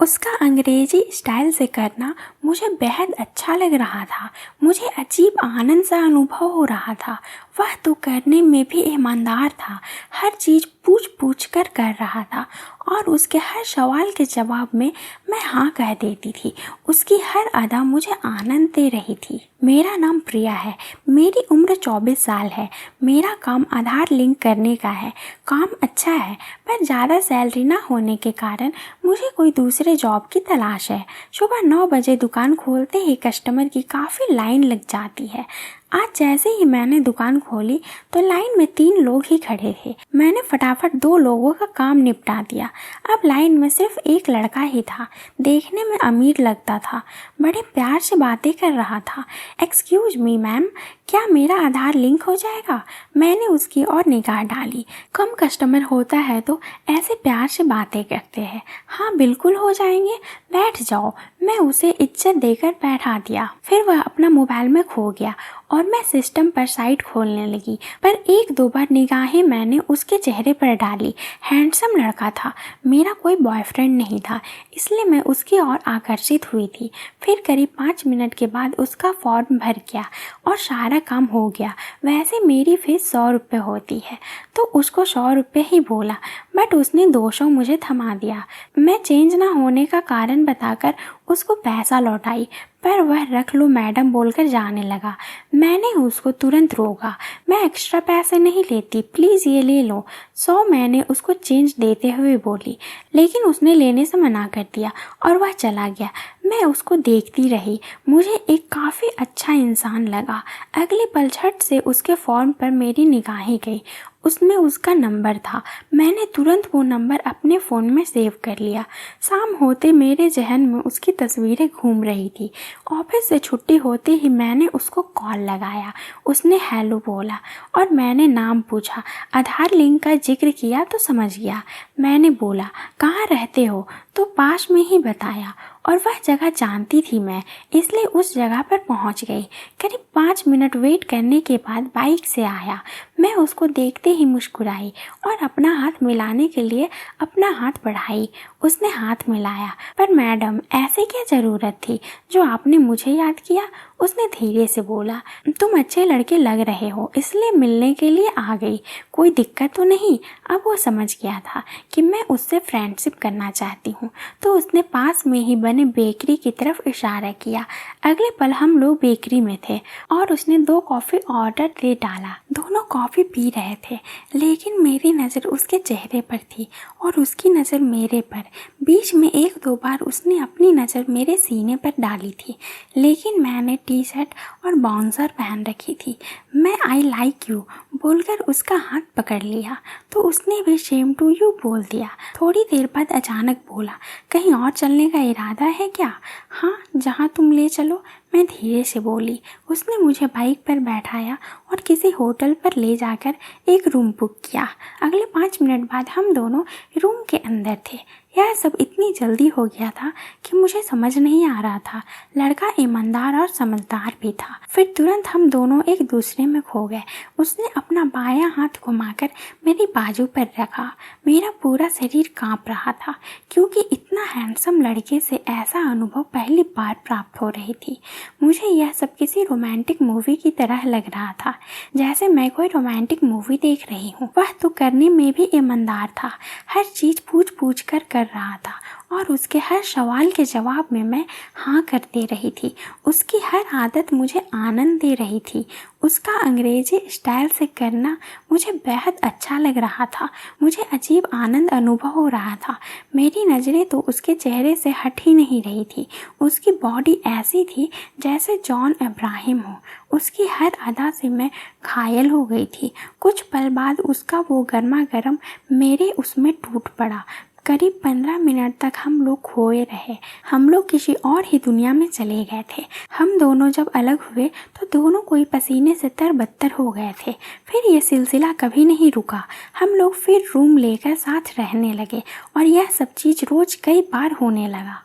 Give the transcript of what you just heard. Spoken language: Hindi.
उसका अंग्रेजी स्टाइल से करना मुझे बेहद अच्छा लग रहा था। मुझे अजीब आनंद सा अनुभव हो रहा था। वह तो करने में भी ईमानदार था, हर चीज़ पूछ कर रहा था और उसके हर सवाल के जवाब में मैं हाँ कह देती थी। उसकी हर अदा मुझे आनंद दे रही थी। मेरा नाम प्रिया है, मेरी उम्र 24 साल है। मेरा काम आधार लिंक करने का है। काम अच्छा है पर ज़्यादा सैलरी ना होने के कारण मुझे कोई दूसरे जॉब की तलाश है। सुबह 9 बजे दुकान खोलते ही कस्टमर की काफ़ी लाइन लग जाती है। आज जैसे ही मैंने दुकान खोली तो लाइन में 3 लोग ही खड़े थे। मैंने फटाफट 2 लोगों का काम निपटा दिया। अब लाइन में सिर्फ एक लड़का ही था। देखने में अमीर लगता था, बड़े प्यार से बातें कर रहा था। एक्सक्यूज मी मैम, क्या मेरा आधार लिंक हो जाएगा? मैंने उसकी ओर निगाह डाली। कम कस्टमर होता है तो ऐसे प्यार से बातें करते हैं। हाँ बिल्कुल हो जाएंगे, बैठ जाओ। मैं उसे इज्जत देकर बैठा दिया। फिर वह अपना मोबाइल में खो गया और मैं सिस्टम पर साइट खोलने लगी। पर 1-2 बार निगाहें मैंने उसके चेहरे पर डाली। हैंडसम लड़का था। मेरा कोई बॉयफ्रेंड नहीं था, इसलिए मैं उसकी ओर आकर्षित हुई थी। फिर करीब 5 मिनट के बाद उसका फॉर्म भर गया और सारा काम हो गया। वैसे मेरी फीस 100 रुपये होती है तो उसको 100 रुपये ही बोला, बट उसने 200 मुझे थमा दिया। मैं चेंज ना होने का कारण बताकर उसको पैसा लौटाई, पर वह रख लो मैडम बोलकर जाने लगा। मैंने उसको तुरंत रोका, मैं एक्स्ट्रा पैसे नहीं लेती, प्लीज़ ये ले लो। 100 मैंने उसको चेंज देते हुए बोली, लेकिन उसने लेने से मना कर दिया और वह चला गया। मैं उसको देखती रही। मुझे एक काफ़ी अच्छा इंसान लगा। अगले पल झट से उसके फॉर्म पर मेरी निगाहें गई। उसमें उसका नंबर था। मैंने तुरंत वो नंबर अपने फ़ोन में सेव कर लिया। शाम होते मेरे जहन में उसकी तस्वीरें घूम रही थी। ऑफिस से छुट्टी होते ही मैंने उसको कॉल लगाया। उसने हेलो बोला और मैंने नाम पूछा। आधार लिंक का जिक्र किया तो समझ गया। मैंने बोला कहाँ रहते हो, तो पास में ही बताया और वह जगह जानती थी मैं, इसलिए उस जगह पर पहुंच गई। करीब 5 मिनट वेट करने के बाद बाइक से आया। मैं उसको देखते ही मुस्कुराई और अपना हाथ मिलाने के लिए अपना हाथ बढ़ाई। उसने हाथ मिलाया। पर मैडम, ऐसे क्या ज़रूरत थी जो आपने मुझे याद किया? उसने धीरे से बोला, तुम अच्छे लड़के लग रहे हो इसलिए मिलने के लिए आ गई, कोई दिक्कत तो नहीं। अब वो समझ गया था कि मैं उससे फ्रेंडशिप करना चाहती हूँ, तो उसने पास में ही बने बेकरी की तरफ इशारा किया। अगले पल हम लोग बेकरी में थे और उसने 2 कॉफ़ी ऑर्डर दे डाला। दोनों कॉफ़ी पी रहे थे, लेकिन मेरी नज़र उसके चेहरे पर थी और उसकी नज़र मेरे पर। बीच में 1-2 बार उसने अपनी नज़र मेरे सीने पर डाली थी, लेकिन मैंने टी-शर्ट और बाउंसर पहन रखी थी। मैं आई लाइक यू बोलकर उसका हाथ पकड़ लिया तो उसने भी सेम टू यू बोल दिया। थोड़ी देर बाद अचानक बोला, कहीं और चलने का इरादा है क्या? हाँ, जहाँ तुम ले चलो, मैं धीरे से बोली। उसने मुझे बाइक पर बैठाया और किसी होटल पर ले जाकर एक रूम बुक किया। अगले 5 मिनट बाद हम दोनों रूम के अंदर थे। यह सब इतनी जल्दी हो गया था कि मुझे समझ नहीं आ रहा था। लड़का ईमानदार और समझदार भी था। फिर तुरंत हम दोनों एक दूसरे में खो गए। उसने अपना बायां हाथ घुमाकर मेरी बाजू पर रखा। मेरा पूरा शरीर कांप रहा था, क्योंकि इतना हैंडसम लड़के से ऐसा अनुभव पहली बार प्राप्त हो रही थी। मुझे यह सब किसी रोमांटिक मूवी की तरह लग रहा था, जैसे मैं कोई रोमांटिक मूवी देख रही हूँ। वह तो करने में भी ईमानदार था, हर चीज़ पूछ कर रहा था और उसके हर सवाल के जवाब में मैं हाँ करते रही थी। उसकी हर आदत मुझे आनंद दे रही थी। उसका अंग्रेजी स्टाइल से करना मुझे बेहद अच्छा लग रहा था। मुझे अजीब आनंद अनुभव हो रहा था। मेरी नज़रें तो उसके चेहरे से हट ही नहीं रही थी। उसकी बॉडी ऐसी थी जैसे जॉन अब्राहम हो। उसकी हर अदा से मैं घायल हो गई थी। कुछ पल बाद उसका वो गर्मा गर्म मेरे उसमें टूट पड़ा। करीब 15 मिनट तक हम लोग खोए रहे। हम लोग किसी और ही दुनिया में चले गए थे। हम दोनों जब अलग हुए तो दोनों कोई पसीने से तरबतर हो गए थे। फिर ये सिलसिला कभी नहीं रुका। हम लोग फिर रूम लेकर साथ रहने लगे और यह सब चीज़ रोज़ कई बार होने लगा।